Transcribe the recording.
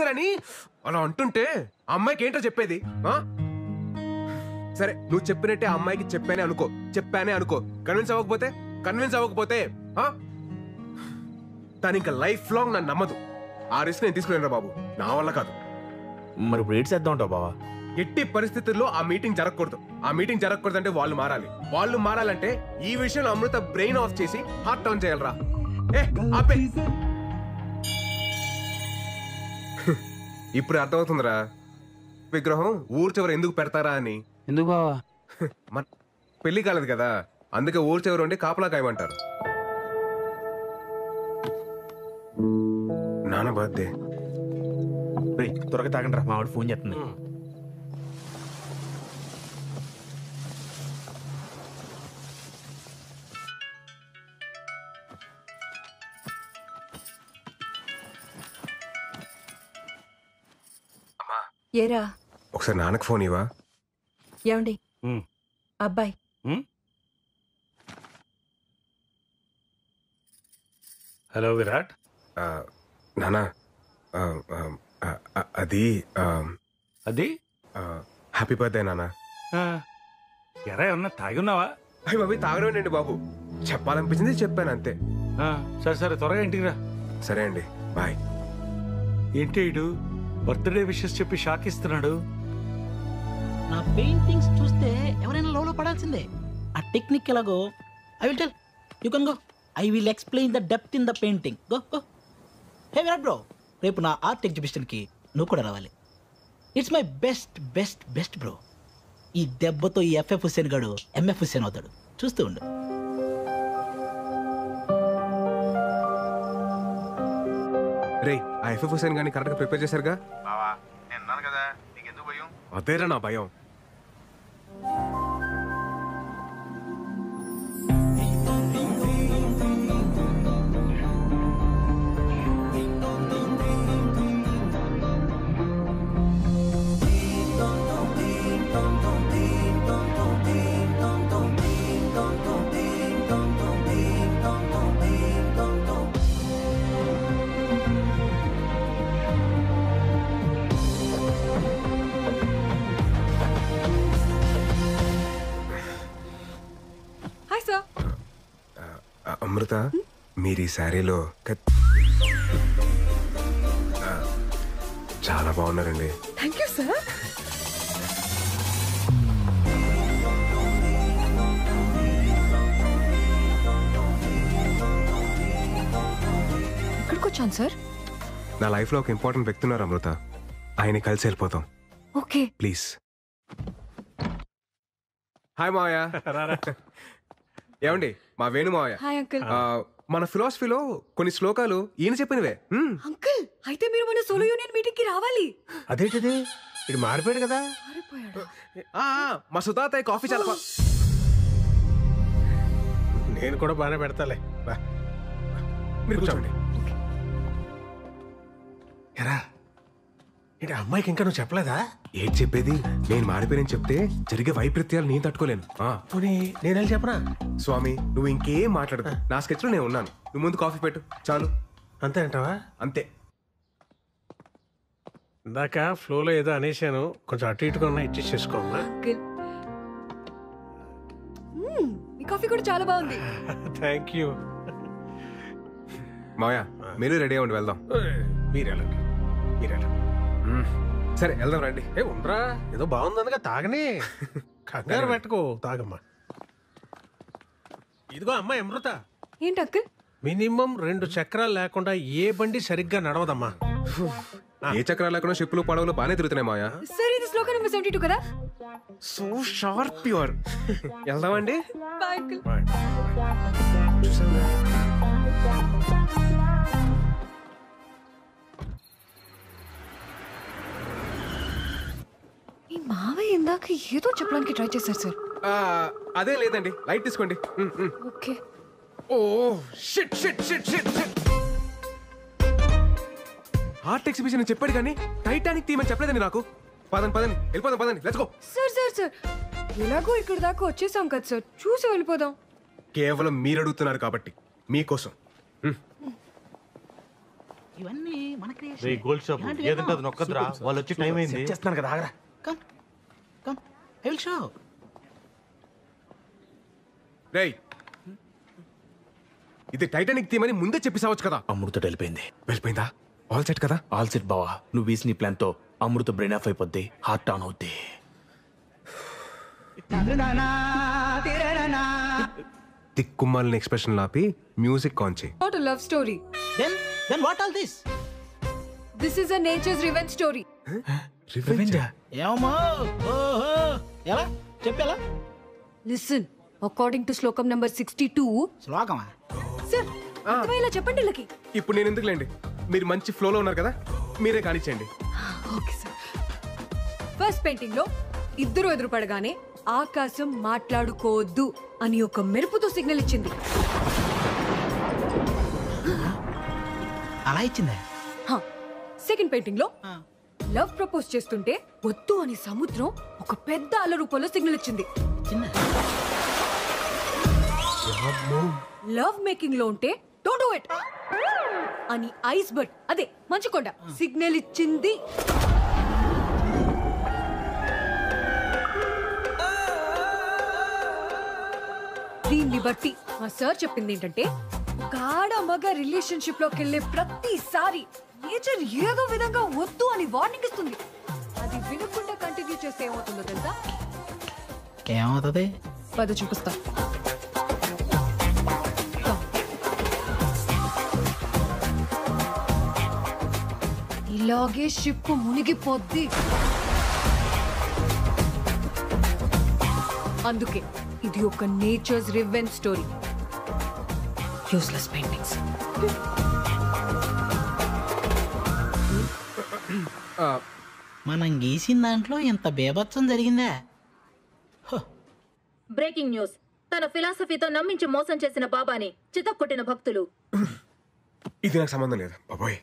అని అలా అంటుంటే అమ్మాయికి ఏంటో చెప్పేది? సరే నువ్వు చెప్పినట్టే ఆ అమ్మాయికి చెప్పానే అనుకో. కన్విన్స్ అవ్వకపోతే తను ఇంకా లైఫ్ లాంగ్ నన్ను నమ్మదు. ఆ రిస్క్ నేను తీసుకున్నాను బాబు, నా వల్ల కాదు. మరి ఇప్పుడు ఏడ్ చేద్దాం ఉంటావు బావా? ఎట్టి పరిస్థితుల్లో ఆ మీటింగ్ జరగకూడదు అంటే వాళ్ళు మారాలంటే ఈ విషయంలో అమృత బ్రెయిన్ ఆఫ్ చేసి హార్ట్ ఆన్ చేయాలరా. ఆపే. ఇప్పుడు అర్థమవుతుందిరా విగ్రహం ఊరు చివర ఎందుకు పెడతారా అని. ఎందుకు బావా? మన పెళ్లి కాలేదు కదా, అందుకే ఊరు చివర ఉండి కాపలా కాయమంటారు. నాన్న బర్త్డే. త్వరగా తాగండి రా, మా వాడు ఫోన్ చేస్తుంది. ఏరా ఒకసారి నాన్నకు ఫోన్ ఇవ్వా. ఏమండి అబ్బాయి? హలో విరాట్. నానా అది హ్యాపీ బర్త్డే నాన్న. ఎరా ఏమన్నా తాగి ఉన్నావా? అయ్యి బాబు తాగడండి బాబు, చెప్పాలనిపించింది చెప్పాను అంతే. సరే సరే త్వరగా ఇంటికి రా. సరే అండి, బాయ్. ఏంటి ఇడు బర్త్డే విషెస్ చెప్పి షాక్ ఇస్తున్నాడు? నా పెయింటింగ్స్ చూస్తే ఎవరైనా లోలో పడాల్సిందే. ఆ టెక్నిక్ ఎలాగో I will tell, you can go. I will explain the depth in the painting. Go go. Hey Virat bro, రేపు నా ఆర్ట్ ఎగ్జిబిషన్కి నువ్వు కూడా రావాలి. It's my best best best bro. ఈ దెబ్బతో ఈ ఎఫ్ఎఫ్ హుస్సేన్ గాడు ఎంఎఫ్ హుస్సేన్ అవుతాడు, చూస్తూ ఉండు. రే ఆ ఎఫ్ఎఫ్ హుస్సేన్ గారిని కరెక్ట్గా ప్రిపేర్ చేశారుగా? బావా నేను ఉన్నాను కదా, నీకెందుకు భయం? అదేరా నా భయం. అమృత, మీరు ఈ శారీలో చాలా బాగున్నారండి. Thank you sir. ఎక్కడికి వచ్చాను సార్? నా లైఫ్ లో ఒక ఇంపార్టెంట్ వ్యక్తి ఉన్నారు అమృత, ఆయన కలిసి వెళ్ళిపోతాం. Okay please. హాయ్ మావయ్య. ఏమండి మా వేణు మావయ్య. Hi uncle. మన ఫిలాసఫీలో కొన్ని శ్లోకాలు ఈయన చెప్పినవే. అంకుల్ అయితే మీరు మన సోలో యూనియన్ మీటింగ్ కి రావాలి. అదేంటిది, ఇది మారిపోయాడు కదా. మా సుతాతయ్య కాఫీ చాలా నేను కూడా బాగానే పెడతాలే. మీరు కూర్చోండి. ఎరా ఏంటి అమ్మాయికి ఇంకా నువ్వు చెప్పలేదా? ఏంటి చెప్పేది, నేను మారిపోయానని చెప్తే జరిగే వైపరీత్యాలు నేను తట్టుకోలేను. పోనీ నేను చెప్పనా? స్వామి నువ్వు ఇంకేం మాట్లాడదు, నా స్కెచ్ లో నేను ఉన్నాను. నువ్వు ముందు కాఫీ పెట్టు చాలు. అంతే అంటావా? అంతే. ఇందాక ఫ్లోలో ఏదో అనేసాను, కొంచెం అటు ఇటుగా ఉన్నా ఇచ్చేసుకోమ్మా. ఈ కాఫీ కూడా చాలా బాగుంది. Thank you. మావయ్య మీరు రెడీ అవ్వండి, వెళ్దాం. మీరెళ్ళండి. సరే వెళ్దాం రండి. ఉండరా, ఏదో బాగుందనగా తాగనే, కంగారు పెట్టుకో, తాగమ్మా. ఇదిగో అమ్మా అమృత. ఏంటి అంకుల్? మినిమం 2 చక్రాలు లేకుండా ఏ బండి సరిగ్గా నడవదమ్మా. ఏ చక్రాలు లేకుండా షిప్పులు పడవలు బాగానే తిరుగుతున్నాయి మాయా. సార్ ఇది శ్లోక నెంబర్ 72 కదా? So sharp pure. వెళ్దామండి. Bye uncle. ఈ మావయ్య ఇందాక ఏదో చెప్పడానికి ట్రై చేశారు సార్. అదే లేదండి, లైట్ తీసుకోండి. Okay. Oh shit shit shit shit shit. Art exhibition చెప్పాడు కానీ టైటానిక్ థీమ్ అని చెప్పలేదండి నాకు. పదండి పదండి వెళ్ళిపోదాం, పదండి let's go. Sir sir sir ఎలాగో ఇక్కడ దాకా వచ్చేసాం కదా సార్, చూసి వెళ్ళిపోదాం. కేవలం మీరు అడుగుతున్నారు కాబట్టి మీకోసం. ఇవన్నీ మన రే గోల్డ్ షాప్ ఏదంటే అది నొక్కదురా, వాళ్ళు వచ్చి టైం అయింది. చేస్తున్నాను కదా ఆగరా. Come come I will show. రేయ్ ఇది టైటానిక్ థీమ్ అని ముందే చెప్పేసావచ్చు కదా. అమృత వెళ్ళిపోయింది. వెళ్ళిపోయిందా? ఆల్ సెట్ కదా? ఆల్ సెట్ బావా. నువ్వు వేసిన ఈ ప్లాన్ తో అమృత బ్రెయిన్ ఆఫ్ అయిపోద్ది, హార్ట్ ఆన్ అవుద్ది. తిక్కుమాలిన ఎక్స్ప్రెషన్ లాపి మ్యూజిక్ ఆన్ చేయి. Not love story. Then what all this? This is a nature's revenge story. ఏమో ఓహో ఎలా చెప్పేలా? లిసన్, అకార్డింగ్ టు శ్లోకం నంబర్ 62. శ్లోకమా? సార్ అర్థమయ్యేలా చెప్పండి వీళ్ళకి. ఇప్పుడు నేను ఎందుకులేండి, మీరు మంచి ఫ్లోలో ఉన్నారు కదా, మీరే కానిచ్చేయండి. Okay sir. ఫస్ట్ పెయింటింగ్ లో ఇద్దరు ఎదురుపడగానే ఆకాశం మాట్లాడుకోవద్దు అని ఒక మెరుపుతో సిగ్నల్ ఇచ్చింది. అలా ఇచ్చిందా? సెకండ్ పెయింటింగ్ లో లవ్ ప్రపోజ్ చేస్తుంటే వద్దు అని సముద్రం ఒక పెద్ద అల రూపంలో సిగ్నల్ ఇచ్చింది. చిన్న లవ్ మేకింగ్ లో ఉంటే డోంట్ డూ ఇట్ అని ఐస్ బర్డ్, అదే మంచుకొండ సిగ్నల్ ఇచ్చింది. దీన్ని బట్టి మా సార్ చెప్పింది ఏంటంటే, గాఢ మగ రిలేషన్షిప్ లోకి వెళ్ళే ప్రతిసారి నేచర్ ఏదో విధంగా వద్దు అని వార్నింగ్ ఇస్తుంది. అది వినకుండా కంటిన్యూ చేస్తే ఏమవుతుందో తెలుసా? ఏమవుతుంది? పద చూపిస్తా. ఇలాగే షిప్ మునిగిపోద్ది. అందుకే ఇది ఒక nature's revenge story. Useless paintings. మనం గీసిన దాంట్లో ఇంత బేభత్సం జరిగిందా? Breaking news. తన ఫిలాసఫీతో నమ్మించి మోసం చేసిన బాబాని చితక్కొట్టిన భక్తులు. ఇది నాకు సంబంధం లేదు బాబోయ్.